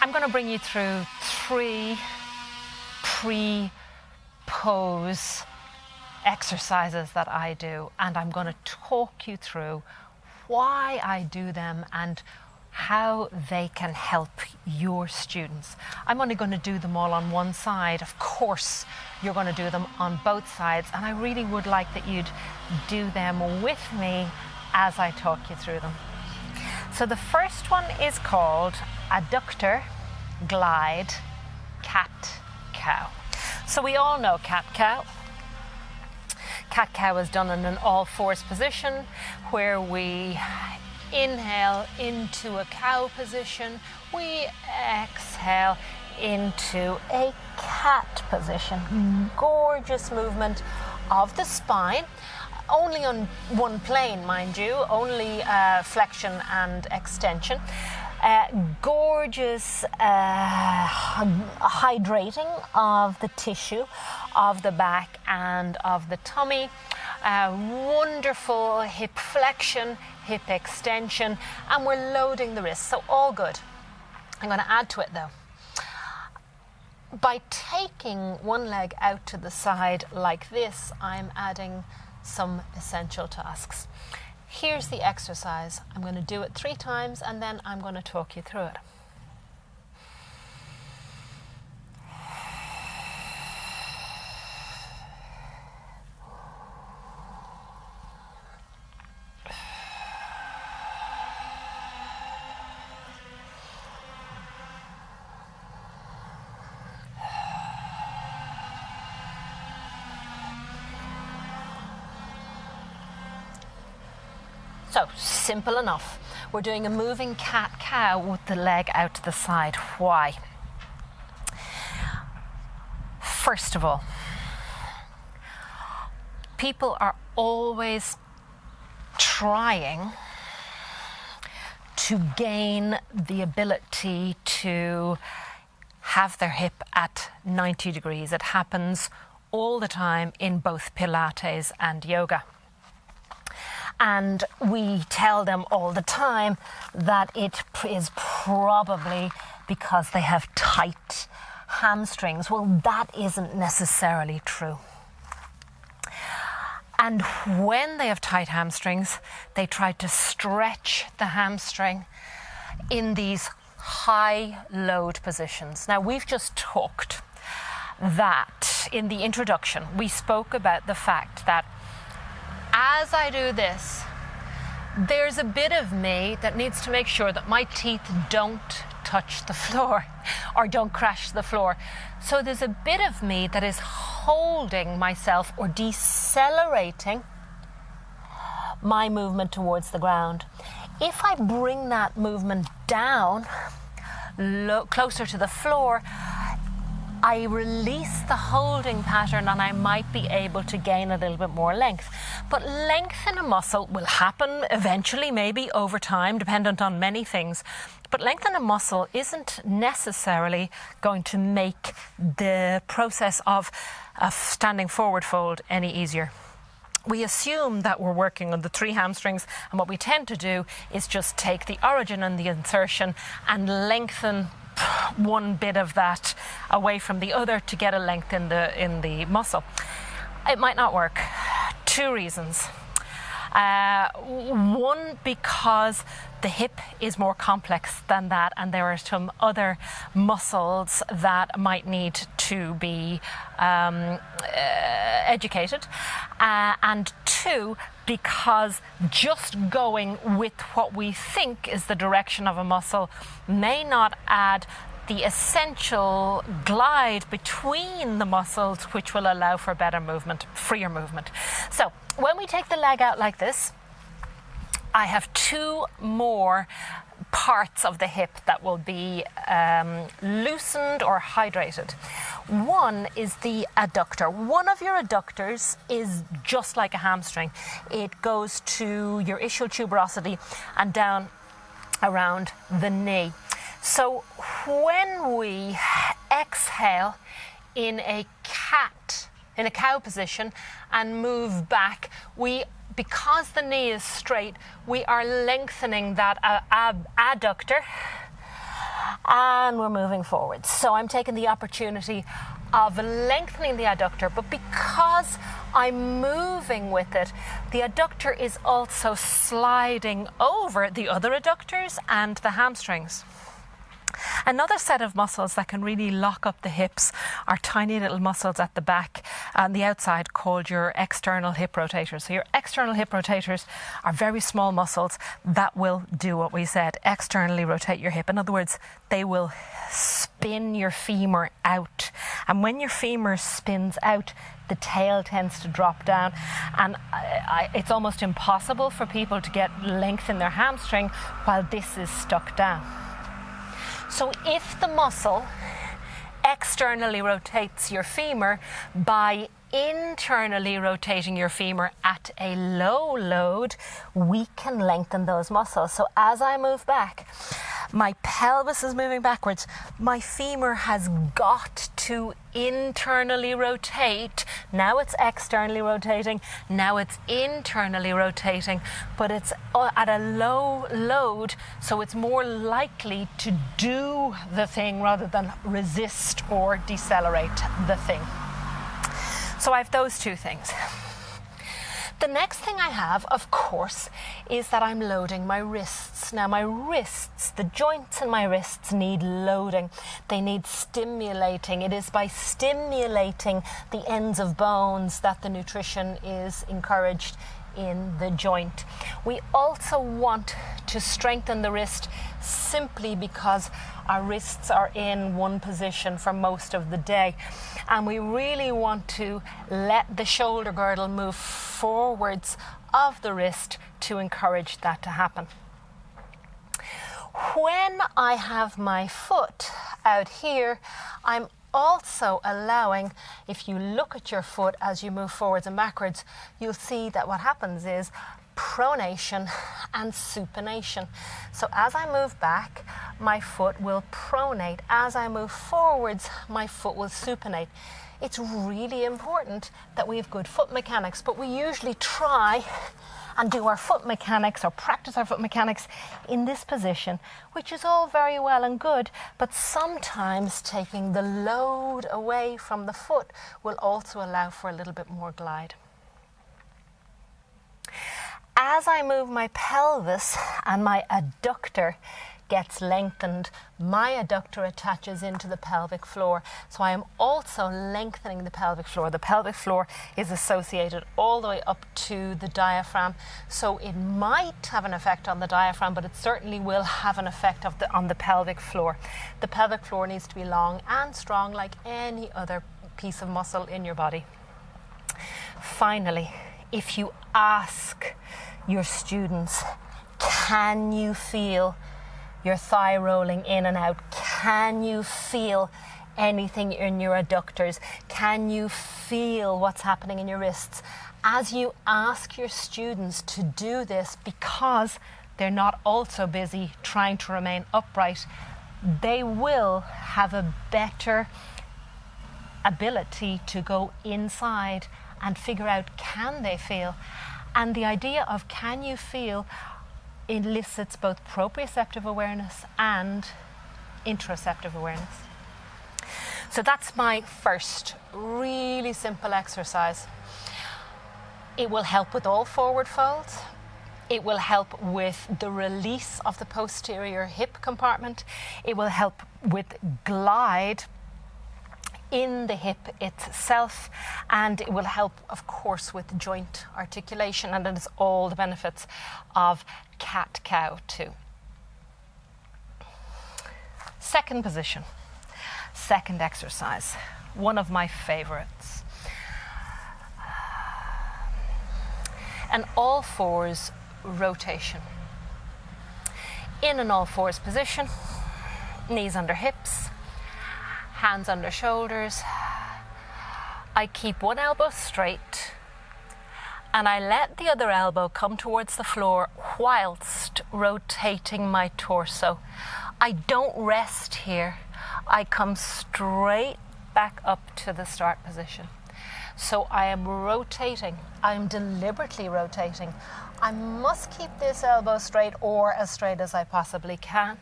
I'm going to bring you through 3 pre-pose exercises that I do, and I'm going to talk you through why I do them and how they can help your students. I'm only going to do them all on one side. Of course, you're going to do them on both sides, and I really would like that you'd do them with me as I talk you through them. So the first one is called Adductor Glide Cat Cow. So we all know cat cow. Cat cow is done in an all-fours position where we inhale into a cow position, we exhale into a cat position. Gorgeous movement of the spine, only on one plane, mind you, only flexion and extension. Gorgeous hydrating of the tissue of the back and of the tummy. Wonderful hip flexion, hip extension, and we're loading the wrists, so all good. I'm going to add to it though. By taking one leg out to the side like this, I'm adding some essential tasks. Here's the exercise. I'm going to do it 3 times and then I'm going to talk you through it. So, simple enough. We're doing a moving cat-cow with the leg out to the side. Why? First of all, people are always trying to gain the ability to have their hip at 90 degrees. It happens all the time in both Pilates and yoga. And we tell them all the time that it is probably because they have tight hamstrings. Well, that isn't necessarily true. And when they have tight hamstrings, they try to stretch the hamstring in these high load positions. Now, we've just talked that in the introduction, we spoke about the fact that as I do this, there's a bit of me that needs to make sure that my teeth don't touch the floor or don't crash the floor. So there's a bit of me that is holding myself or decelerating my movement towards the ground. If I bring that movement down, closer to the floor, I release the holding pattern and I might be able to gain a little bit more length. But length in a muscle will happen eventually, maybe over time, dependent on many things. But length in a muscle isn't necessarily going to make the process of a standing forward fold any easier. We assume that we're working on the 3 hamstrings, and what we tend to do is just take the origin and the insertion and lengthen one bit of that away from the other to get a length in the muscle. It might not work. 2 reasons. One, because the hip is more complex than that, and there are some other muscles that might need to be educated. And 2, because just going with what we think is the direction of a muscle may not add the essential glide between the muscles, which will allow for better movement, freer movement. So when we take the leg out like this, I have 2 more parts of the hip that will be loosened or hydrated. One is the adductor. One of your adductors is just like a hamstring. It goes to your ischial tuberosity and down around the knee. So when we exhale in a cow position and move back, because the knee is straight, we are lengthening that adductor And we're moving forward. So I'm taking the opportunity of lengthening the adductor, but because I'm moving with it, the adductor is also sliding over the other adductors and the hamstrings. Another set of muscles that can really lock up the hips are tiny little muscles at the back and the outside called your external hip rotators. So your external hip rotators are very small muscles that will do what we said, externally rotate your hip. In other words, they will spin your femur out. And when your femur spins out, the tail tends to drop down, and it's almost impossible for people to get length in their hamstring while this is stuck down. So if the muscle externally rotates your femur by internally rotating your femur at a low load, we can lengthen those muscles. So as I move back, my pelvis is moving backwards. My femur has got to internally rotate. Now it's externally rotating. Now it's internally rotating, but it's at a low load, so it's more likely to do the thing rather than resist or decelerate the thing. So I have those two things. The next thing I have, of course, is that I'm loading my wrists. Now my wrists, the joints in my wrists need loading. They need stimulating. It is by stimulating the ends of bones that the nutrition is encouraged in the joint. We also want to strengthen the wrist simply because our wrists are in one position for most of the day, and we really want to let the shoulder girdle move forwards of the wrist to encourage that to happen. When I have my foot out here, I'm also allowing, if you look at your foot as you move forwards and backwards, you'll see that what happens is pronation and supination. So as I move back, my foot will pronate. As I move forwards, my foot will supinate. It's really important that we have good foot mechanics, but we usually try and do our foot mechanics or practice our foot mechanics in this position, which is all very well and good, but sometimes taking the load away from the foot will also allow for a little bit more glide. As I move my pelvis and my adductor gets lengthened, my adductor attaches into the pelvic floor. So I am also lengthening the pelvic floor. The pelvic floor is associated all the way up to the diaphragm. So it might have an effect on the diaphragm, but it certainly will have an effect on the pelvic floor. The pelvic floor needs to be long and strong like any other piece of muscle in your body. Finally, if you ask your students, can you feel your thigh rolling in and out? Can you feel anything in your adductors? Can you feel what's happening in your wrists? As you ask your students to do this, because they're not also busy trying to remain upright, they will have a better ability to go inside and figure out, can they feel? And the idea of can you feel elicits both proprioceptive awareness and interoceptive awareness. So that's my first really simple exercise. It will help with all forward folds. It will help with the release of the posterior hip compartment. It will help with glide in the hip itself, and it will help, of course, with joint articulation, and it is all the benefits of cat-cow too. Second position, second exercise, one of my favorites. An all fours rotation. In an all fours position, knees under hips, hands under shoulders. I keep one elbow straight and I let the other elbow come towards the floor whilst rotating my torso. I don't rest here. I come straight back up to the start position. So I am rotating. I'm deliberately rotating. I must keep this elbow straight, or as straight as I possibly can.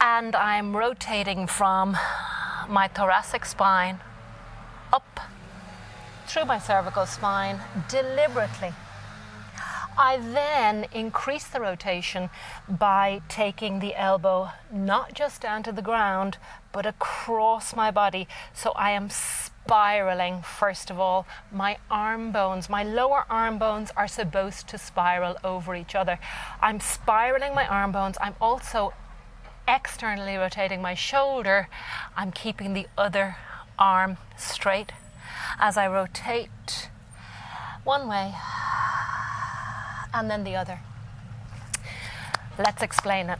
And I'm rotating from my thoracic spine up through my cervical spine deliberately. I then increase the rotation by taking the elbow not just down to the ground, but across my body. So I am spiraling, first of all. My arm bones, my lower arm bones are supposed to spiral over each other. I'm spiraling my arm bones. I'm also externally rotating my shoulder. I'm keeping the other arm straight as I rotate one way and then the other. Let's explain it.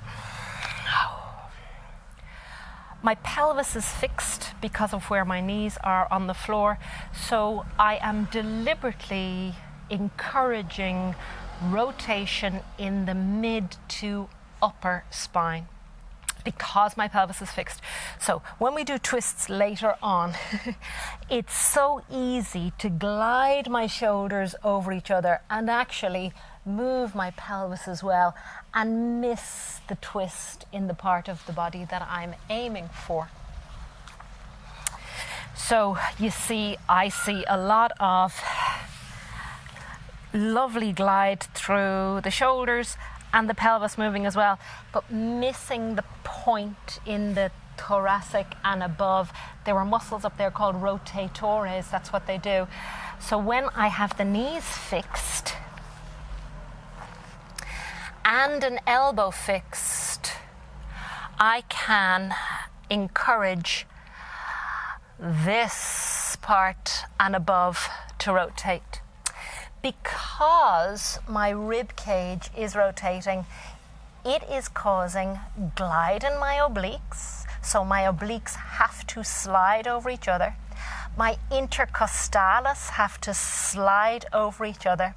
My pelvis is fixed because of where my knees are on the floor, so I am deliberately encouraging rotation in the mid to upper spine because my pelvis is fixed. So when we do twists later on, it's so easy to glide my shoulders over each other and actually move my pelvis as well and miss the twist in the part of the body that I'm aiming for. So you see, I see a lot of lovely glide through the shoulders and the pelvis moving as well, but missing the point in the thoracic and above. There were muscles up there called rotatores, that's what they do. So when I have the knees fixed and an elbow fixed, I can encourage this part and above to rotate. Because my rib cage is rotating, it is causing glide in my obliques. So my obliques have to slide over each other. My intercostalis have to slide over each other.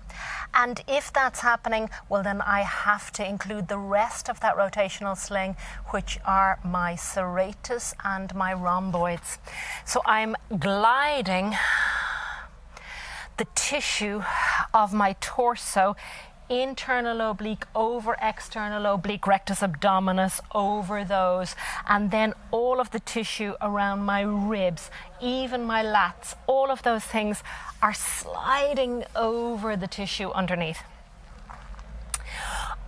And if that's happening, well, then I have to include the rest of that rotational sling, which are my serratus and my rhomboids. So I'm gliding the tissue of my torso, internal oblique over external oblique, rectus abdominis over those, and then all of the tissue around my ribs, even my lats, all of those things are sliding over the tissue underneath.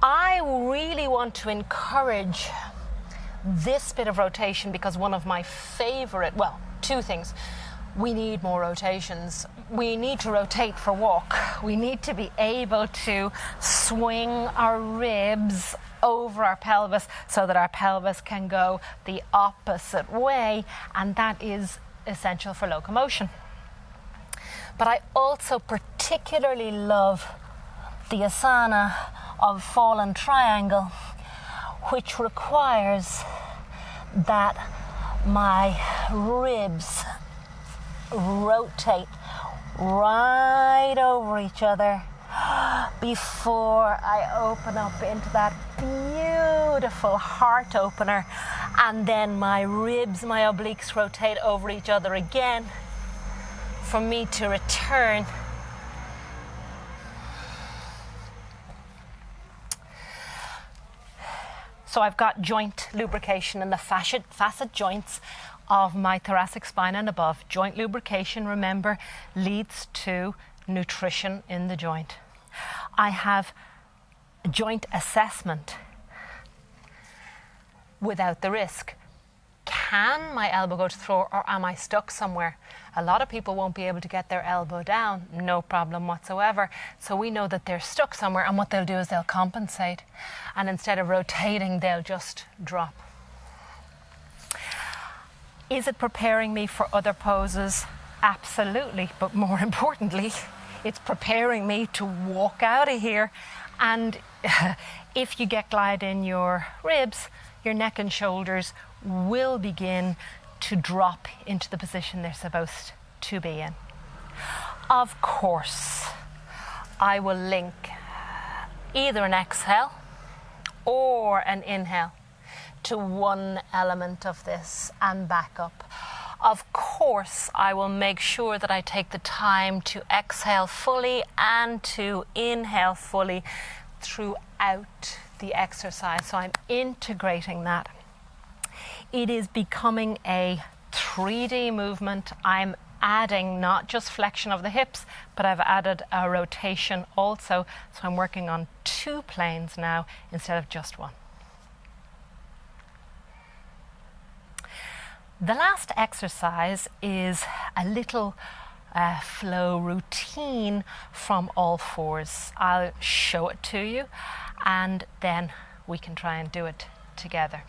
I really want to encourage this bit of rotation because one of my favorite, well, two things. We need more rotations. We need to rotate for walk. We need to be able to swing our ribs over our pelvis so that our pelvis can go the opposite way, and that is essential for locomotion. But I also particularly love the asana of fallen triangle, which requires that my ribs rotate right over each other before I open up into that beautiful heart opener, and then my ribs, my obliques rotate over each other again for me to return So I've got joint lubrication in the facet joints of my thoracic spine and above. Joint lubrication, remember, leads to nutrition in the joint. I have joint assessment without the risk. Can my elbow go to the floor, or am I stuck somewhere? A lot of people won't be able to get their elbow down, no problem whatsoever. So we know that they're stuck somewhere, and what they'll do is they'll compensate. And instead of rotating, they'll just drop. Is it preparing me for other poses? Absolutely, but more importantly, it's preparing me to walk out of here. And if you get glide in your ribs, your neck and shoulders will begin to drop into the position they're supposed to be in. Of course, I will link either an exhale or an inhale to one element of this and back up. Of course, I will make sure that I take the time to exhale fully and to inhale fully throughout the exercise. So I'm integrating that. It is becoming a 3D movement. I'm adding not just flexion of the hips, but I've added a rotation also. So I'm working on 2 planes now instead of just 1. The last exercise is a little flow routine from all 4s. I'll show it to you and then we can try and do it together.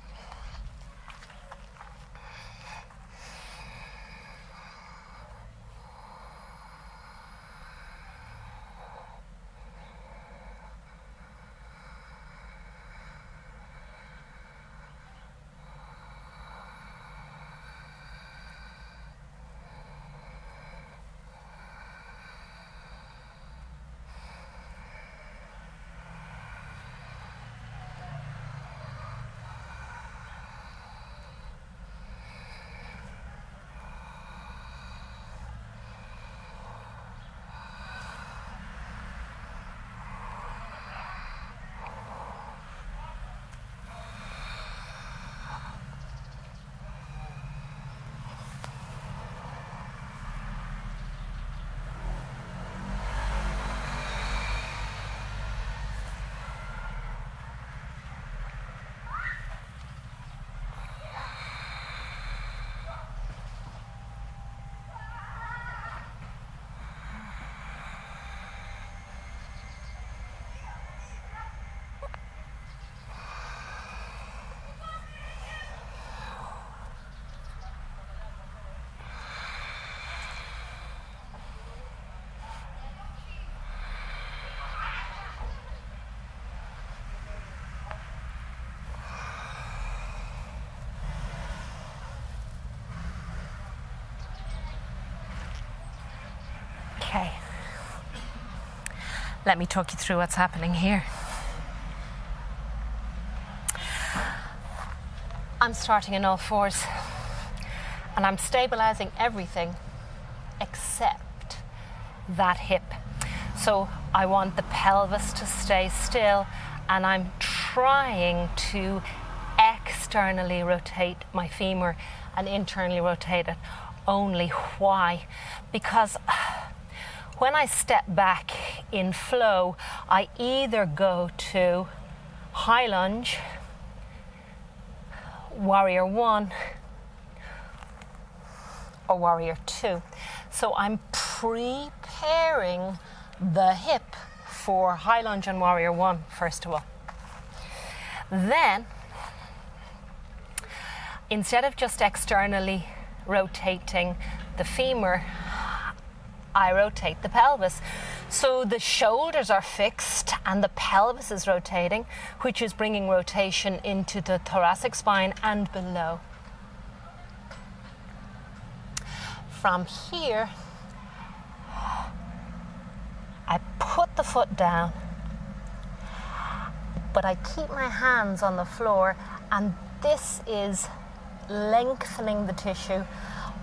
Okay, let me talk you through what's happening here. I'm starting in all 4s and I'm stabilizing everything except that hip. So I want the pelvis to stay still and I'm trying to externally rotate my femur and internally rotate it only. Why? Because when I step back in flow, I either go to high lunge, warrior 1, or warrior 2. So I'm preparing the hip for high lunge and warrior 1 first of all. Then, instead of just externally rotating the femur, I rotate the pelvis. So the shoulders are fixed and the pelvis is rotating, which is bringing rotation into the thoracic spine and below. From here, I put the foot down, but I keep my hands on the floor, and this is lengthening the tissue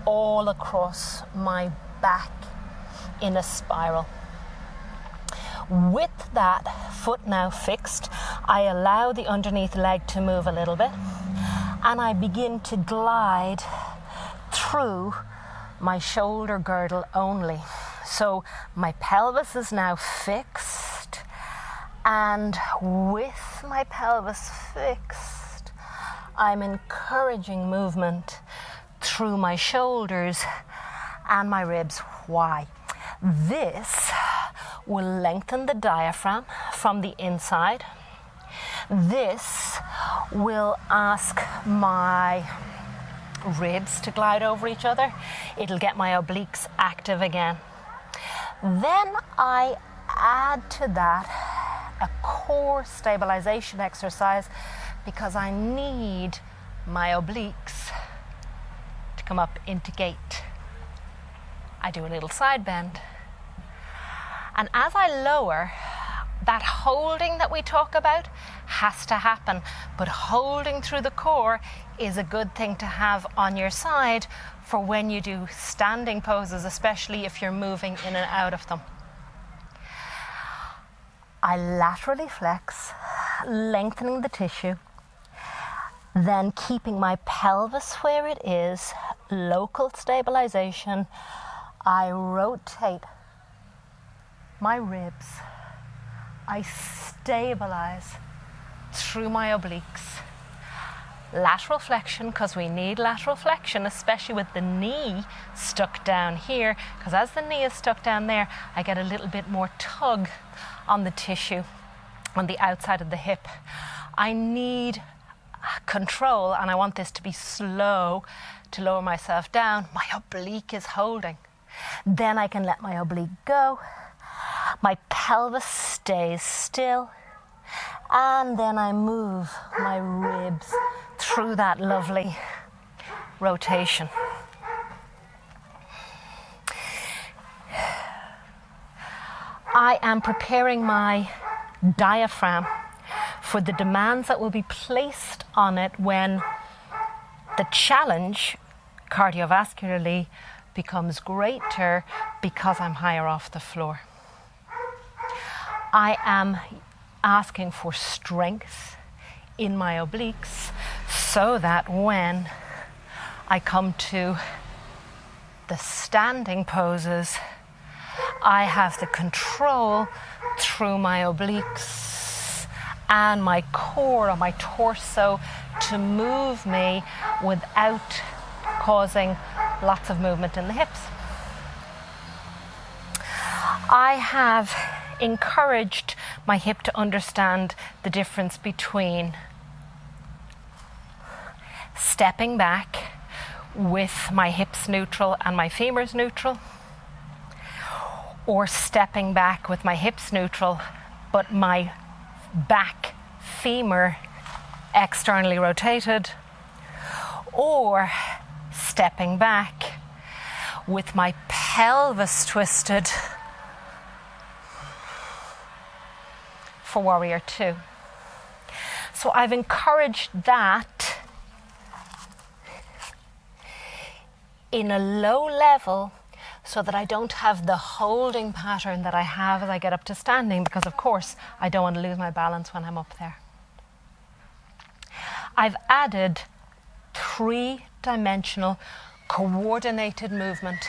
all across my back in a spiral. With that foot now fixed, I allow the underneath leg to move a little bit and I begin to glide through my shoulder girdle only. So my pelvis is now fixed, and with my pelvis fixed, I'm encouraging movement through my shoulders and my ribs. Why? This will lengthen the diaphragm from the inside. This will ask my ribs to glide over each other. It'll get my obliques active again. Then I add to that a core stabilization exercise because I need my obliques to come up into gate. I do a little side bend. And as I lower, that holding that we talk about has to happen. But holding through the core is a good thing to have on your side for when you do standing poses, especially if you're moving in and out of them. I laterally flex, lengthening the tissue. Then keeping my pelvis where it is, local stabilization, I rotate my ribs. I stabilize through my obliques. Lateral flexion, because we need lateral flexion, especially with the knee stuck down here, because as the knee is stuck down there, I get a little bit more tug on the tissue on the outside of the hip. I need control, and I want this to be slow to lower myself down. My oblique is holding. Then I can let my oblique go. My pelvis stays still. And then I move my ribs through that lovely rotation. I am preparing my diaphragm for the demands that will be placed on it when the challenge cardiovascularly becomes greater because I'm higher off the floor. I am asking for strength in my obliques so that when I come to the standing poses, I have the control through my obliques and my core or my torso to move me without causing lots of movement in the hips. I have encouraged my hip to understand the difference between stepping back with my hips neutral and my femurs neutral, or stepping back with my hips neutral but my back femur externally rotated, or stepping back with my pelvis twisted for warrior two. So I've encouraged that in a low level so that I don't have the holding pattern that I have as I get up to standing, because of course I don't want to lose my balance when I'm up there. I've added 3-dimensional coordinated movement.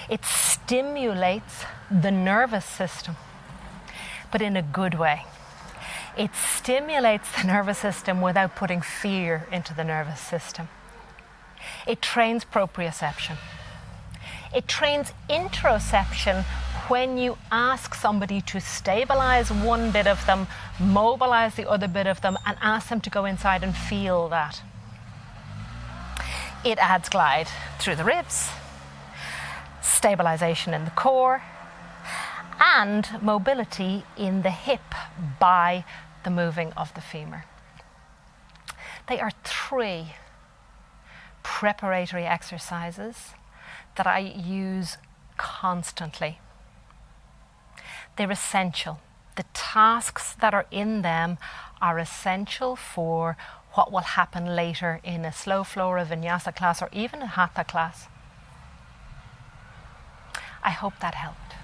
It stimulates the nervous system, but in a good way. It stimulates the nervous system without putting fear into the nervous system. It trains proprioception. It trains interoception when you ask somebody to stabilize one bit of them, mobilize the other bit of them, and ask them to go inside and feel that. It adds glide through the ribs, stabilization in the core, and mobility in the hip by the moving of the femur. They are 3 preparatory exercises that I use constantly. They're essential. The tasks that are in them are essential for what will happen later in a slow flow or a vinyasa class or even a hatha class. I hope that helped.